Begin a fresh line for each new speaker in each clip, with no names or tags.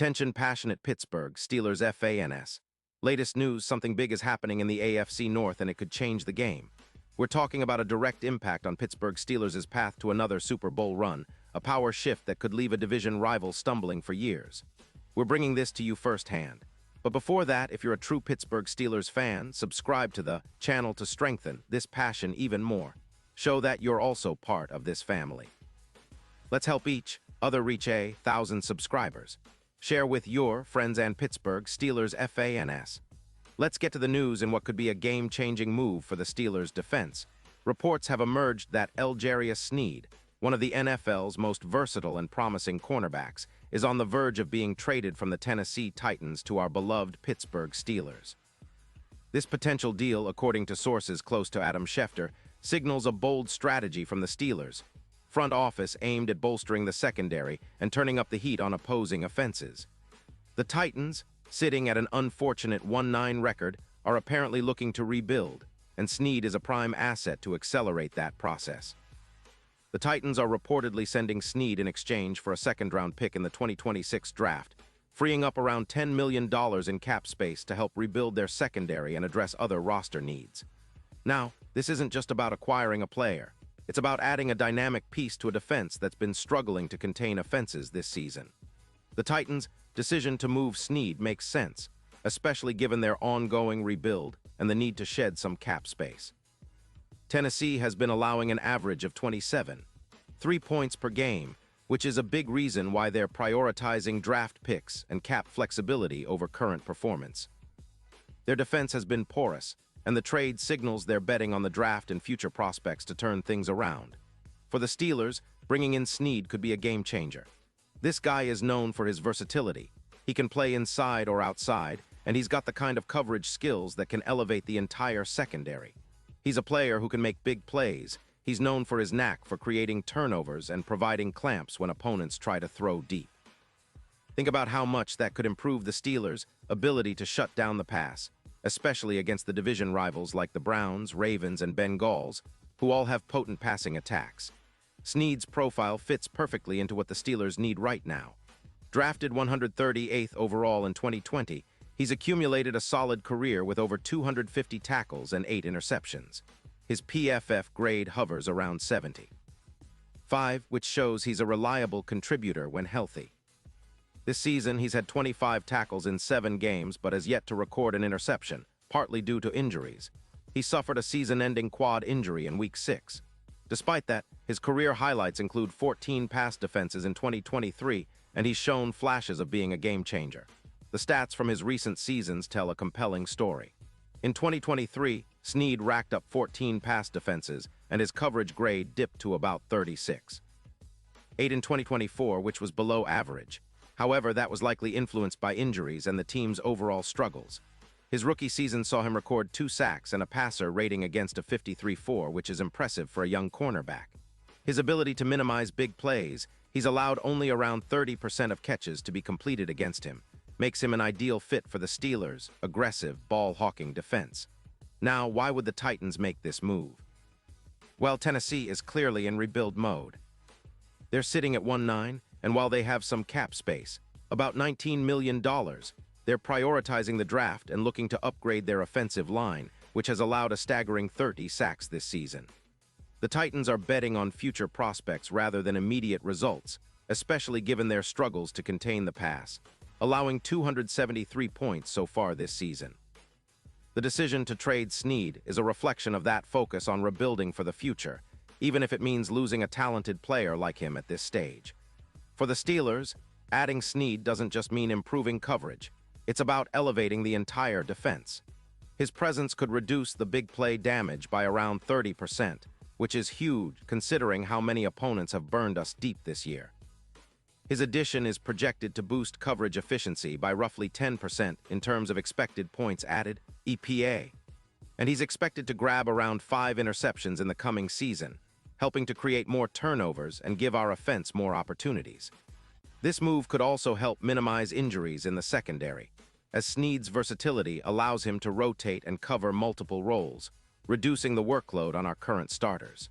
Attention passionate Pittsburgh Steelers fans. Latest news, something big is happening in the AFC North and it could change the game. We're talking about a direct impact on Pittsburgh Steelers' path to another Super Bowl run, a power shift that could leave a division rival stumbling for years. We're bringing this to you firsthand. But before that, if you're a true Pittsburgh Steelers fan, subscribe to the channel to strengthen this passion even more. Show that you're also part of this family. Let's help each other reach 1,000 subscribers. Share with your friends and Pittsburgh Steelers fans. Let's get to the news in what could be a game-changing move for the Steelers' defense. Reports have emerged that L'Jarius Sneed, one of the NFL's most versatile and promising cornerbacks, is on the verge of being traded from the Tennessee Titans to our beloved Pittsburgh Steelers. This potential deal, according to sources close to Adam Schefter, signals a bold strategy from the Steelers' front office aimed at bolstering the secondary and turning up the heat on opposing offenses. The Titans, sitting at an unfortunate 1-9 record, are apparently looking to rebuild, and Sneed is a prime asset to accelerate that process. The Titans are reportedly sending Sneed in exchange for a second-round pick in the 2026 draft, freeing up around $10 million in cap space to help rebuild their secondary and address other roster needs. Now, this isn't just about acquiring a player. It's about adding a dynamic piece to a defense that's been struggling to contain offenses this season. The Titans' decision to move Sneed makes sense, especially given their ongoing rebuild and the need to shed some cap space. Tennessee has been allowing an average of 27.3 points per game, which is a big reason why they're prioritizing draft picks and cap flexibility over current performance. Their defense has been porous, and the trade signals they're betting on the draft and future prospects to turn things around. For the Steelers, bringing in Sneed could be a game-changer. This guy is known for his versatility. He can play inside or outside, and he's got the kind of coverage skills that can elevate the entire secondary. He's a player who can make big plays. He's known for his knack for creating turnovers and providing clamps when opponents try to throw deep. Think about how much that could improve the Steelers' ability to shut down the pass, especially against the division rivals like the Browns, Ravens, and Bengals, who all have potent passing attacks. Sneed's profile fits perfectly into what the Steelers need right now. Drafted 138th overall in 2020, he's accumulated a solid career with over 250 tackles and 8 interceptions. His PFF grade hovers around 75, which shows he's a reliable contributor when healthy. This season, he's had 25 tackles in 7 games, but has yet to record an interception, partly due to injuries. He suffered a season-ending quad injury in Week 6. Despite that, his career highlights include 14 pass defenses in 2023, and he's shown flashes of being a game-changer. The stats from his recent seasons tell a compelling story. In 2023, Sneed racked up 14 pass defenses, and his coverage grade dipped to about 36. 8 in 2024, which was below average. However, that was likely influenced by injuries and the team's overall struggles. His rookie season saw him record 2 sacks and a passer rating against a 53.4, which is impressive for a young cornerback. His ability to minimize big plays, he's allowed only around 30% of catches to be completed against him, makes him an ideal fit for the Steelers' aggressive, ball-hawking defense. Now, why would the Titans make this move? Well, Tennessee is clearly in rebuild mode. They're sitting at 1-9, and while they have some cap space, about $19 million, they're prioritizing the draft and looking to upgrade their offensive line, which has allowed a staggering 30 sacks this season. The Titans are betting on future prospects rather than immediate results, especially given their struggles to contain the pass, allowing 273 points so far this season. The decision to trade Sneed is a reflection of that focus on rebuilding for the future, even if it means losing a talented player like him at this stage. For the Steelers, adding Sneed doesn't just mean improving coverage. It's about elevating the entire defense. His presence could reduce the big play damage by around 30%, which is huge considering how many opponents have burned us deep this year. His addition is projected to boost coverage efficiency by roughly 10% in terms of expected points added, EPA. And he's expected to grab around 5 interceptions in the coming season, helping to create more turnovers and give our offense more opportunities. This move could also help minimize injuries in the secondary, as Sneed's versatility allows him to rotate and cover multiple roles, reducing the workload on our current starters.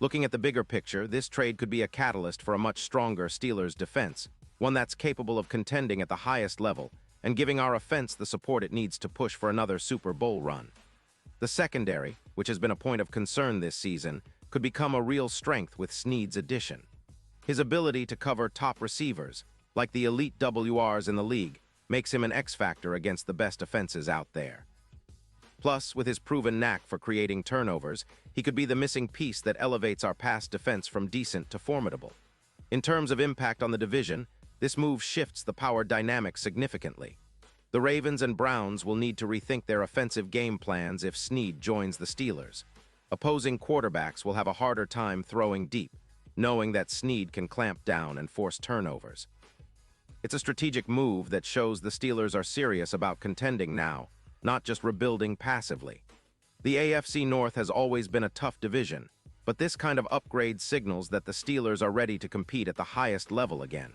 Looking at the bigger picture, this trade could be a catalyst for a much stronger Steelers defense, one that's capable of contending at the highest level and giving our offense the support it needs to push for another Super Bowl run. The secondary, which has been a point of concern this season, could become a real strength with Snead's addition. His ability to cover top receivers, like the elite WRs in the league, makes him an X-factor against the best offenses out there. Plus, with his proven knack for creating turnovers, he could be the missing piece that elevates our pass defense from decent to formidable. In terms of impact on the division, this move shifts the power dynamic significantly. The Ravens and Browns will need to rethink their offensive game plans if Snead joins the Steelers. Opposing quarterbacks will have a harder time throwing deep, knowing that Snead can clamp down and force turnovers. It's a strategic move that shows the Steelers are serious about contending now, not just rebuilding passively. The AFC North has always been a tough division, but this kind of upgrade signals that the Steelers are ready to compete at the highest level again.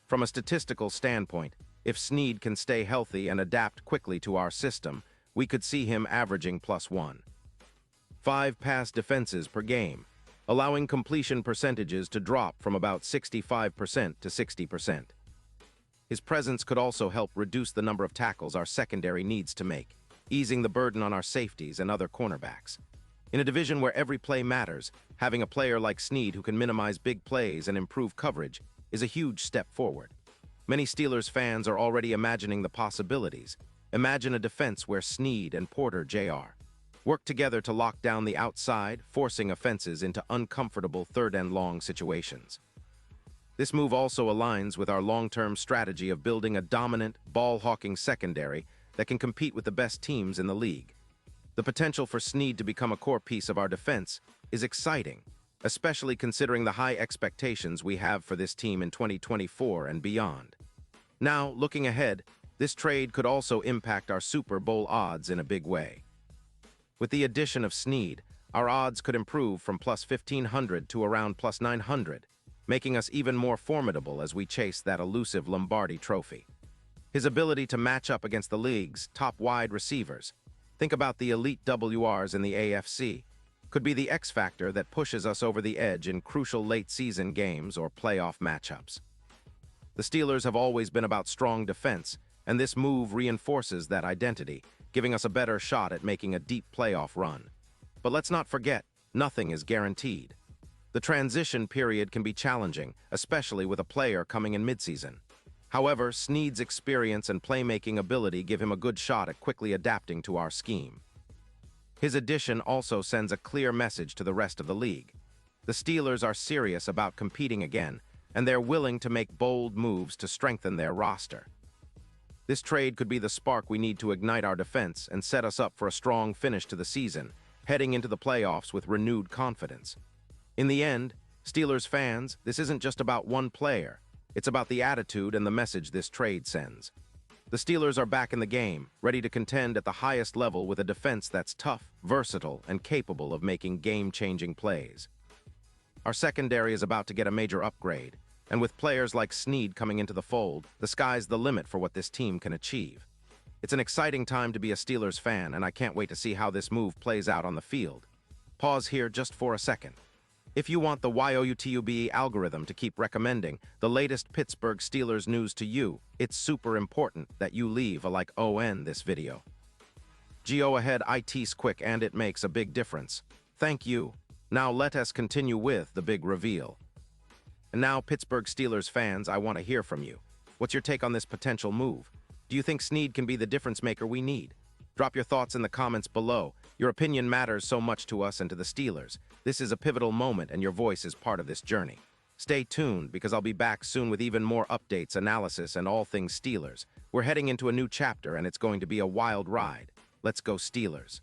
From a statistical standpoint, if Snead can stay healthy and adapt quickly to our system, we could see him averaging +1.5 pass defenses per game, allowing completion percentages to drop from about 65% to 60%. His presence could also help reduce the number of tackles our secondary needs to make, easing the burden on our safeties and other cornerbacks. In a division where every play matters, having a player like Snead who can minimize big plays and improve coverage is a huge step forward. Many Steelers fans are already imagining the possibilities. Imagine a defense where Snead and Porter Jr. work together to lock down the outside, forcing offenses into uncomfortable third-and-long situations. This move also aligns with our long-term strategy of building a dominant, ball-hawking secondary that can compete with the best teams in the league. The potential for Snead to become a core piece of our defense is exciting, especially considering the high expectations we have for this team in 2024 and beyond. Now, looking ahead, this trade could also impact our Super Bowl odds in a big way. With the addition of Snead, our odds could improve from +1,500 to around +900, making us even more formidable as we chase that elusive Lombardi trophy. His ability to match up against the league's top wide receivers, think about the elite WRs in the AFC, could be the X-factor that pushes us over the edge in crucial late-season games or playoff matchups. The Steelers have always been about strong defense, and this move reinforces that identity, giving us a better shot at making a deep playoff run. But let's not forget, nothing is guaranteed. The transition period can be challenging, especially with a player coming in midseason. However, Snead's experience and playmaking ability give him a good shot at quickly adapting to our scheme. His addition also sends a clear message to the rest of the league. The Steelers are serious about competing again, and they're willing to make bold moves to strengthen their roster. This trade could be the spark we need to ignite our defense and set us up for a strong finish to the season, heading into the playoffs with renewed confidence. In the end, Steelers fans, this isn't just about one player. It's about the attitude and the message this trade sends. The Steelers are back in the game, ready to contend at the highest level with a defense that's tough, versatile, and capable of making game-changing plays. Our secondary is about to get a major upgrade, and with players like Snead coming into the fold, the sky's the limit for what this team can achieve. It's an exciting time to be a Steelers fan, and I can't wait to see how this move plays out on the field. Pause here just for a second. If you want the YouTube algorithm to keep recommending the latest Pittsburgh Steelers news to you, it's super important that you leave a like on this video. Go ahead, it's quick and it makes a big difference. Thank you. Now let us continue with the big reveal. And now, Pittsburgh Steelers fans, I want to hear from you. What's your take on this potential move? Do you think Snead can be the difference maker we need? Drop your thoughts in the comments below. Your opinion matters so much to us and to the Steelers. This is a pivotal moment and your voice is part of this journey. Stay tuned because I'll be back soon with even more updates, analysis, and all things Steelers. We're heading into a new chapter and it's going to be a wild ride. Let's go Steelers.